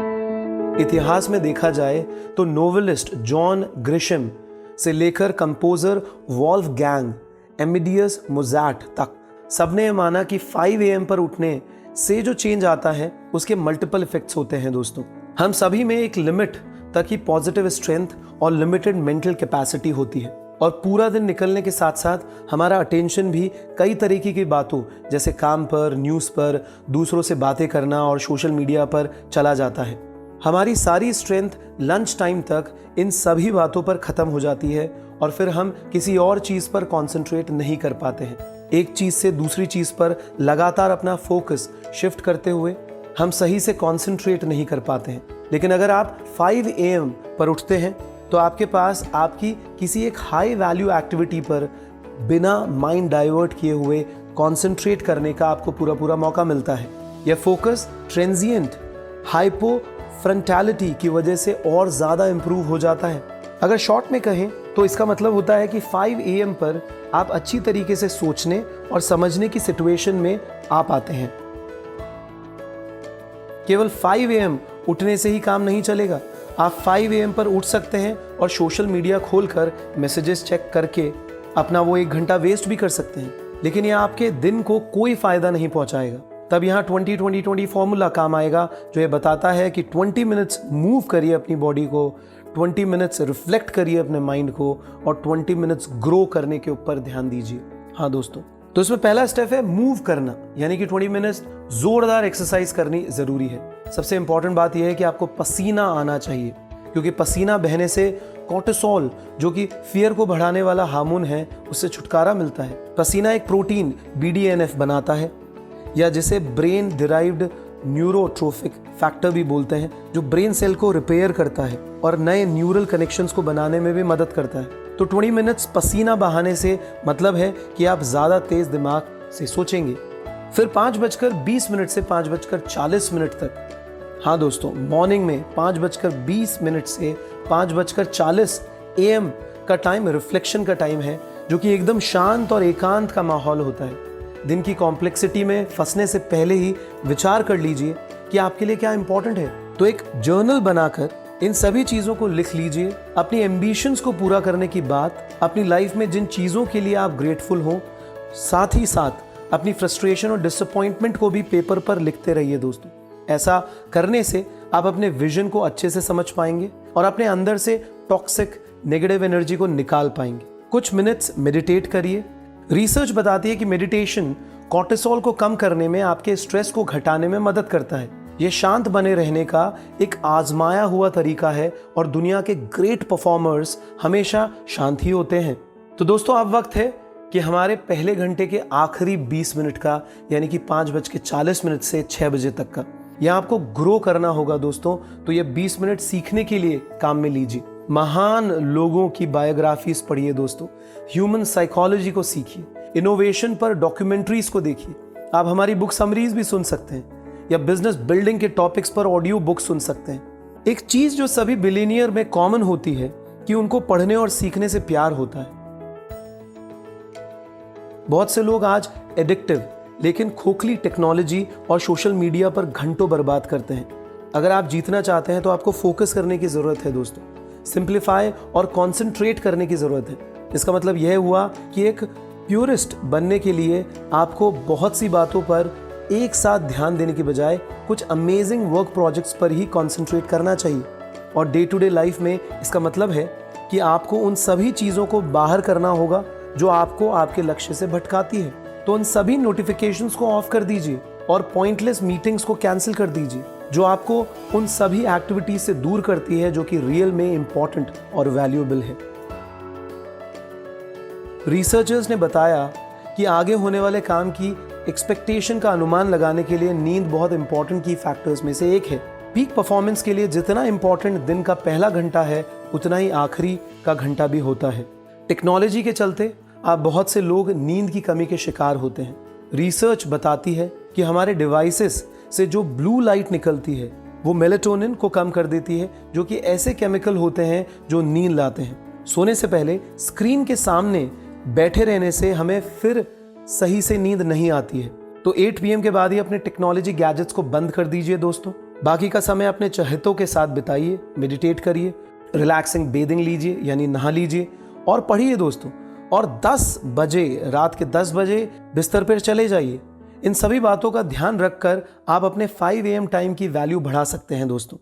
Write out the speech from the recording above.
इतिहास में देखा जाए तो नोवेलिस्ट जॉन ग्रिशम से लेकर कंपोजर वॉल्फगैंग एमेडियस मोज़ार्ट तक सबने ये माना कि 5 AM पर उठने से जो चेंज आता है उसके मल्टीपल इफेक्ट्स होते हैं दोस्तों। हम सभी में एक लिमिट तक ही पॉजिटिव स्ट्रेंथ और लिमिटेड मेंटल कैपेसिटी होती है और पूरा दिन निकलने के साथ साथ हमारा अटेंशन भी कई तरीके की बातों जैसे काम पर, न्यूज़ पर, दूसरों से बातें करना और सोशल मीडिया पर चला जाता है। हमारी सारी स्ट्रेंथ लंच टाइम तक इन सभी बातों पर ख़त्म हो जाती है और फिर हम किसी और चीज़ पर कॉन्सेंट्रेट नहीं कर पाते हैं। एक चीज़ से दूसरी चीज़ पर लगातार अपना फोकस शिफ्ट करते हुए हम सही से कॉन्सेंट्रेट नहीं कर पाते हैं। लेकिन अगर आप 5 AM पर उठते हैं तो आपके पास आपकी किसी एक हाई वैल्यू एक्टिविटी पर बिना माइंड डाइवर्ट किए हुए कॉन्सेंट्रेट करने का आपको पूरा मौका मिलता है। यह फोकस ट्रांजिएंट हाइपोफ्रंटैलिटी की वजह से और ज़्यादा इम्प्रूव हो जाता है। अगर शॉर्ट में कहें तो इसका मतलब होता है कि 5 AM पर आप अच्छी तरीके से सोचने और समझने की सिचुएशन में आ पाते हैं। केवल 5 AM उठने से ही काम नहीं चलेगा। आप 5 AM पर उठ सकते हैं और सोशल मीडिया खोलकर मैसेजेस चेक करके अपना वो 1 घंटा वेस्ट भी कर सकते हैं, लेकिन यह आपके दिन को कोई फायदा नहीं पहुंचाएगा। तब यहाँ 20-20-20 फॉर्मूला काम आएगा जो ये बताता है कि 20 मिनट्स मूव करिए अपनी बॉडी को, 20 मिनट्स रिफ्लेक्ट करिए अपने माइंड को और 20 मिनट्स ग्रो करने के ऊपर ध्यान दीजिए। हाँ दोस्तों, तो इसमें पहला स्टेप है मूव करना, यानी कि 20 मिनट्स जोरदार एक्सरसाइज करनी जरूरी है। सबसे इंपॉर्टेंट बात यह है कि आपको पसीना आना चाहिए, क्योंकि पसीना बहने से कोर्टिसोल जो कि फियर को बढ़ाने वाला हार्मोन है उससे छुटकारा मिलता है। पसीना एक प्रोटीन BDNF बनाता है, या जिसे ब्रेन डिराइव्ड न्यूरोट्रोफिक फैक्टर भी बोलते हैं, जो ब्रेन सेल को रिपेयर करता है और नए न्यूरल कनेक्शंस को बनाने में भी मदद करता है। तो 20 मिनट्स पसीना बहाने से मतलब है कि आप ज़्यादा तेज दिमाग से सोचेंगे। फिर 5:20 से 5:40 तक, हाँ दोस्तों, मॉर्निंग में 5:20 से 5:40 AM का टाइम रिफ्लेक्शन का टाइम है, जो कि एकदम शांत और एकांत का माहौल होता है। दिन की कॉम्प्लेक्सिटी में फंसने से पहले ही विचार कर लीजिए कि आपके लिए क्या इंपॉर्टेंट है। तो एक जर्नल बनाकर इन सभी चीज़ों को लिख लीजिए। अपनी एम्बिशंस को पूरा करने की बात, अपनी लाइफ में जिन चीज़ों के लिए आप ग्रेटफुल हो, साथ ही साथ अपनी फ्रस्ट्रेशन और डिसअपॉइंटमेंट को भी पेपर पर लिखते रहिए दोस्तों। ऐसा करने से आप अपने विजन को अच्छे से समझ पाएंगे और अपने अंदर से टॉक्सिक नेगेटिव एनर्जी को निकाल पाएंगे। कुछ मिनट्स मेडिटेट करिए। रिसर्च बताती है कि मेडिटेशन कोर्टिसोल को कम करने में, आपके स्ट्रेस को घटाने में मदद करता है। यह शांत बने रहने का एक आजमाया हुआ तरीका है और दुनिया के ग्रेट परफॉर्मर्स हमेशा शांत ही होते हैं। तो दोस्तों, अब वक्त है कि हमारे पहले घंटे के आखिरी 20 मिनट का, यानी कि 5:40 से 6 बजे तक का, यह आपको ग्रो करना होगा दोस्तों। तो ये 20 मिनट सीखने के लिए काम में लीजिए। महान लोगों की बायोग्राफीज पढ़िए दोस्तों, ह्यूमन साइकोलॉजी को सीखिए, इनोवेशन पर डॉक्यूमेंट्रीज को देखिए। आप हमारी बुक समरीज भी सुन सकते हैं या बिजनेस बिल्डिंग के टॉपिक्स पर ऑडियो बुक सुन सकते हैं। एक चीज जो सभी बिलियनियर में कॉमन होती है कि उनको पढ़ने और सीखने से प्यार होता है। बहुत से लोग आज एडिक्टिव लेकिन खोखली टेक्नोलॉजी और सोशल मीडिया पर घंटों बर्बाद करते हैं। अगर आप जीतना चाहते हैं तो आपको फोकस करने की जरूरत है दोस्तों, सिंप्लीफाई और कॉन्सेंट्रेट करने की जरूरत है। इसका मतलब यह हुआ कि एक प्योरिस्ट बनने के लिए आपको बहुत सी बातों पर एक साथ ध्यान देने की बजाय कुछ अमेजिंग वर्क प्रोजेक्ट्स पर ही कॉन्सेंट्रेट करना चाहिए। और डे टू डे लाइफ में इसका मतलब है कि आपको उन सभी चीज़ों को बाहर करना होगा जो आपको आपके लक्ष्य से भटकाती है। तो उन सभी नोटिफिकेशंस को ऑफ कर दीजिए और पॉइंटलेस मीटिंग्स को कैंसिल कर दीजिए जो आपको उन सभी एक्टिविटीज से दूर करती है जो कि रियल में इंपॉर्टेंट और वैल्यूएबल है। रिसर्चर्स ने बताया कि आगे होने वाले काम की एक्सपेक्टेशन का अनुमान लगाने के लिए नींद बहुत इंपॉर्टेंट की फैक्टर्स में से एक है। पीक परफॉर्मेंस के लिए जितना इंपॉर्टेंट दिन का पहला घंटा है, उतना ही आखिरी का घंटा भी होता है। टेक्नोलॉजी के चलते आप बहुत से लोग नींद की कमी के शिकार होते हैं। रिसर्च बताती है कि हमारे डिवाइसेस से जो ब्लू लाइट निकलती है वो मेलेटोनिन को कम कर देती है, जो कि ऐसे केमिकल होते हैं जो नींद लाते हैं। सोने से पहले स्क्रीन के सामने बैठे रहने से हमें फिर सही से नींद नहीं आती है। तो 8 PM के बाद ही अपने टेक्नोलॉजी गैजेट्स को बंद कर दीजिए दोस्तों। बाकी का समय अपने चहेतों के साथ बिताइए, मेडिटेट करिए, रिलैक्सिंग बेदिंग लीजिए यानी नहा लीजिए और पढ़िए दोस्तों। और 10 बजे, रात के 10 बजे बिस्तर पर चले जाइए। इन सभी बातों का ध्यान रखकर आप अपने 5 AM टाइम की वैल्यू बढ़ा सकते हैं दोस्तों।